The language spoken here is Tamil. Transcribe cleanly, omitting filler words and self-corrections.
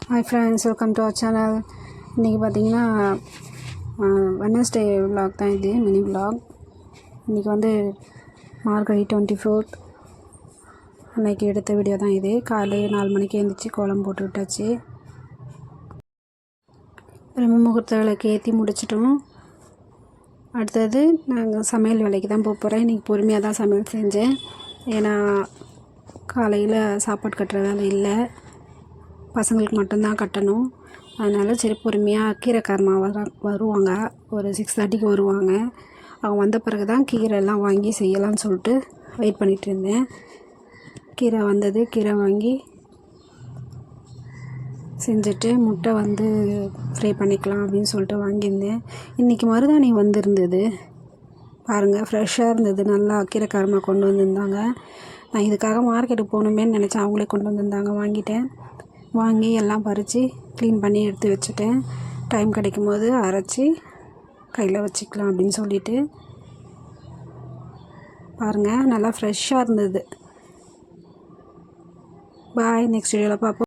Hi friends, welcome to our channel. இன்றைக்கி பார்த்தீங்கன்னா வெட்னஸ்டே விலாக் தான் இது, மினி விலாக். இன்றைக்கி வந்து மார்கழி 24 அன்றைக்கி எடுத்த வீடியோ தான் இது. காலையில் 4 மணிக்கு எழுந்திரிச்சி கோலம் போட்டு விட்டாச்சு. பிரம்ம முகூர்த்த விளக்கு ஏற்றி முடிச்சிட்டோம். அடுத்தது நாங்கள் சமையல் வேலைக்கு தான் போக போகிறேன். இன்றைக்கி பொறுமையாக தான் சமையல் செஞ்சேன். ஏன்னா காலையில் சாப்பாடு கட்டுற வேலை இல்லை, பசங்களுக்கு மட்டும்தான் கட்டணும். அதனால் சரி பொறுமையாக கீரைக்காரமா வருவாங்க, ஒரு 6:30க்கு வருவாங்க. அவங்க வந்த பிறகு தான் கீரைலாம் வாங்கி செய்யலாம்னு சொல்லிட்டு வெயிட் பண்ணிகிட்டு இருந்தேன். கீரை வந்தது, கீரை வாங்கி செஞ்சுட்டு முட்டை வந்து ஃப்ரை பண்ணிக்கலாம் அப்படின்னு சொல்லிட்டு வாங்கியிருந்தேன். இன்றைக்கி மருதாணி வந்திருந்தது பாருங்கள், ஃப்ரெஷ்ஷாக இருந்தது. நல்லா கீரைக்காரமாக கொண்டு வந்திருந்தாங்க. நான் இதுக்காக மார்க்கெட்டுக்கு போகணுமேன்னு நினச்சேன், அவங்களே கொண்டு வந்திருந்தாங்க. வாங்கி எல்லாம் பறித்து க்ளீன் பண்ணி எடுத்து வச்சுட்டேன். டைம் கிடைக்கும் போது அரைச்சி கையில் வச்சுக்கலாம் அப்படின்னு சொல்லிட்டு. பாருங்கள், நல்லா ஃப்ரெஷ்ஷாக இருந்தது. பாய், நெக்ஸ்ட் வீடியோவில் பார்ப்போம்.